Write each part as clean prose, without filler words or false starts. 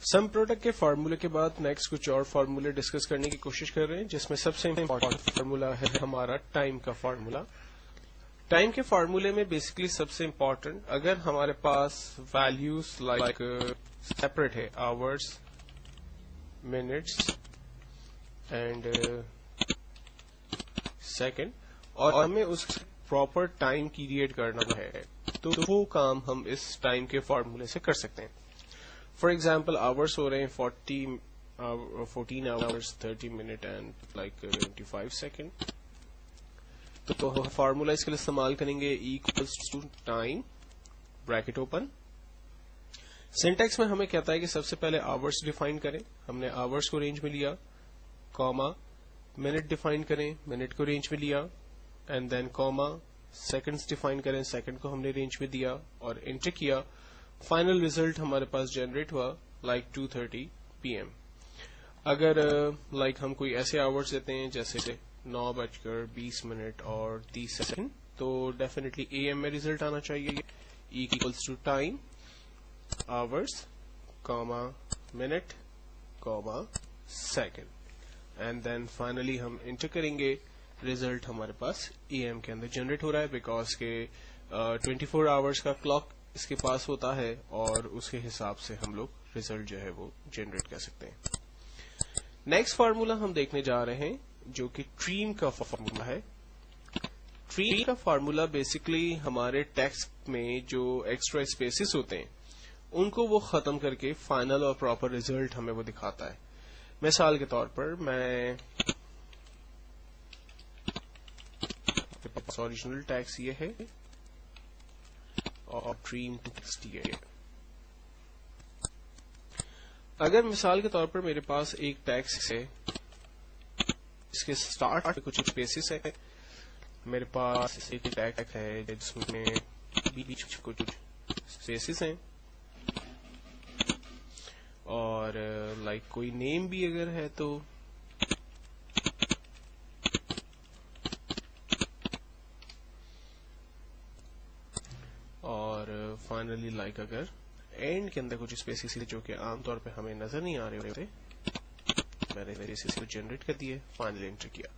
Some product کے فارمولے کے بعد نیکسٹ کچھ اور فارمولے ڈسکس کرنے کی کوشش کر رہے ہیں، جس میں سب سے امپورٹنٹ فارمولا ہے ہمارا ٹائم کا فارمولا. ٹائم کے فارمولے میں بیسکلی سب سے امپورٹنٹ، اگر ہمارے پاس ویلیوز لائک سیپریٹ ہے آورس، منٹس اینڈ سیکنڈ، اور ہمیں اس پراپر ٹائم پیریڈ کرنا ہے، تو وہ کام ہم اس ٹائم کے فارمولے سے کر سکتے ہیں. فار ایگزامپل آورس ہو رہے ہیں 14 hours 30 minute and like 25 second. تو فارمولا اس کے لیے استعمال کریں گے equals to time bracket open. Syntax میں ہمیں کہتا ہے کہ سب سے پہلے آورس ڈیفائن کریں، ہم نے آورس کو رینج میں لیا، کاما منٹ ڈیفائن کریں، منٹ کو رینج میں لیا، and then comma seconds define کریں، سیکنڈ کو ہم نے رینج میں دیا اور انٹر کیا. فائنل ریزلٹ ہمارے پاس جنریٹ ہوا لائک 2:30 PM. اگر لائک ہم کوئی ایسے آورس دیتے ہیں جیسے 9:20 اور 30 تو ڈیفینیٹلی AM میں ریزلٹ آنا چاہیے. Equals to time hours comma minute comma second, and then finally ہم انٹر کریں گے. ریزلٹ ہمارے پاس AM کے اندر جنریٹ ہو رہا ہے، بیکاز کے 24 آورس کا کلاک اس کے پاس ہوتا ہے، اور اس کے حساب سے ہم لوگ ریزلٹ جو ہے وہ جنریٹ کر سکتے ہیں. نیکسٹ فارمولا ہم دیکھنے جا رہے ہیں جو کہ ٹریم کا فارمولا ہے. ٹریم کا فارمولا بیسکلی ہمارے ٹیکسٹ میں جو ایکسٹرا اسپیسز ہوتے ہیں ان کو وہ ختم کر کے فائنل اور پراپر ریزلٹ ہمیں وہ دکھاتا ہے. مثال کے طور پر میں اوریجنل ٹیکس یہ ہے اور ٹریم ٹیکسٹ یہ ہے. اگر مثال کے طور پر میرے پاس ایک ٹیکس ہے، اس کے سٹارٹ میں کچھ اسپیسز ہے، میرے پاس ایک ٹیکس ہے جس میں بیچ کچھ اسپیسز ہیں، اور لائک کوئی نیم بھی اگر ہے تو اور فائنلی لائک اگر اینڈ کے اندر کچھ اسپیسیز جو کہ عام طور پہ ہمیں نظر نہیں آ رہے ہوتے، میں نے میرے اسپیسیز کو جنریٹ کر دیے، فائنلی انٹر کیا.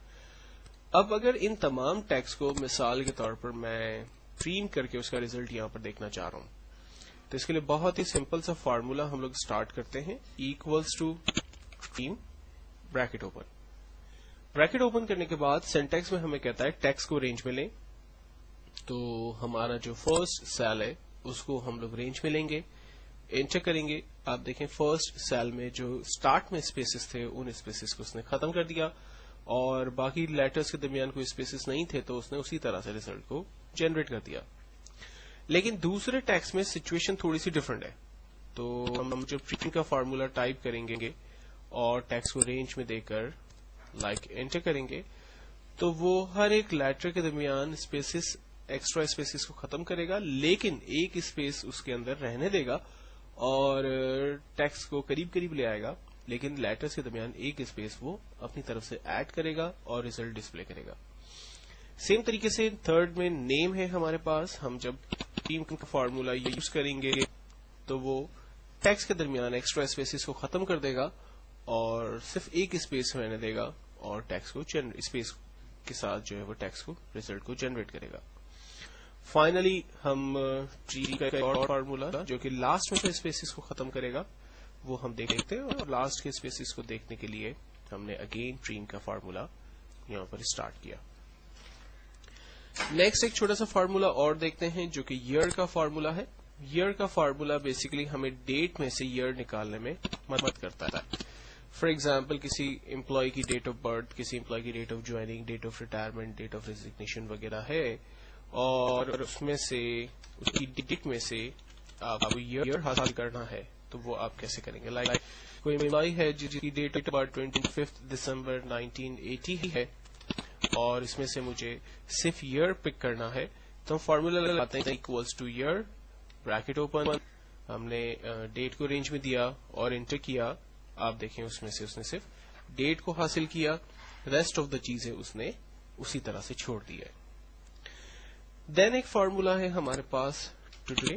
اب اگر ان تمام ٹیکس کو مثال کے طور پر میں ٹریم کر کے اس کا ریزلٹ یہاں پر دیکھنا چاہ رہا ہوں، تو اس کے لیے بہت ہی سمپل سا فارمولا ہم لوگ اسٹارٹ کرتے ہیں. Equals to trim bracket open. Bracket open کرنے کے بعد سینٹیکس میں ہمیں کہتا ہے ٹیکس کو رینج میں لیں، تو ہمارا جو فرسٹ سیل ہے اس کو ہم لوگ رینج میں لیں گے، انٹر کریں گے. آپ دیکھیں فرسٹ سیل میں جو سٹارٹ میں اسپیسز تھے ان اسپیسز کو اس نے ختم کر دیا، اور باقی لیٹرز کے درمیان کوئی اسپیسز نہیں تھے تو اس نے اسی طرح سے ریزلٹ کو جنریٹ کر دیا. لیکن دوسرے ٹیکس میں سچویشن تھوڑی سی ڈفرنٹ ہے، تو ہم جب ٹریم کا فارمولا ٹائپ کریں گے اور ٹیکس کو رینج میں دے کر لائک انٹر کریں گے، تو وہ ہر ایک لیٹر کے درمیان اسپیسز ایکسٹرا اسپیسز کو ختم کرے گا، لیکن ایک اسپیس اس کے اندر رہنے دے گا اور ٹیکسٹ کو قریب قریب لے آئے گا، لیکن لیٹرز کے درمیان ایک اسپیس وہ اپنی طرف سے ایڈ کرے گا اور ریزلٹ ڈسپلے کرے گا. سیم طریقے سے تھرڈ میں نیم ہے ہمارے پاس، ہم جب ٹیم کا فارمولا یوز کریں گے تو وہ ٹیکسٹ کے درمیان ایکسٹرا اسپیسز کو ختم کر دے گا اور صرف ایک اسپیس رہنے دے گا، اور ٹیکسٹ کو اسپیس کے ساتھ جو ہے وہ ٹیکسٹ کو ریزلٹ کو جنریٹ کرے گا. فائنلی ہم ٹری کا ایک اور فارمولا جو کہ لاسٹ میں سے اسپیسیز کو ختم کرے گا وہ ہم دیکھتے ہیں، اور لاسٹ کے اسپیسیز کو دیکھنے کے لیے ہم نے اگین ٹریم کا فارمولا یہاں پر اسٹارٹ کیا. نیکسٹ ایک چھوٹا سا فارمولا اور دیکھتے ہیں جو کہ ایئر کا فارمولا ہے. ایئر کا فارمولا بیسیکلی ہمیں ڈیٹ میں سے ایئر نکالنے میں مدد کرتا ہے. فار ایگزامپل کسی امپلائی کی ڈیٹ آف برتھ، کسی امپلائی کی date of joining, date of retirement, date of resignation وغیرہ ہے، اور اس میں سے اس کی ڈیٹ میں سے آپ کو ایئر حاصل کرنا ہے تو وہ آپ کیسے کریں گے. لائک کوئی امپلائی ہے جس کی ڈیٹ آف برتھ 25 دسمبر 1980 ہے، اور اس میں سے مجھے صرف ایئر پک کرنا ہے، تو ہم فارمولا لگاتے ہیں equals to year bracket open. ہم نے ڈیٹ کو رینج میں دیا اور انٹر کیا. آپ دیکھیں اس میں سے اس نے صرف ڈیٹ کو حاصل کیا، ریسٹ آف دا چیزیں اس نے اسی طرح سے چھوڑ دی ہے. دین ایک فارمولا ہے ہمارے پاس ٹوڈے.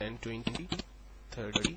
10, 20, 30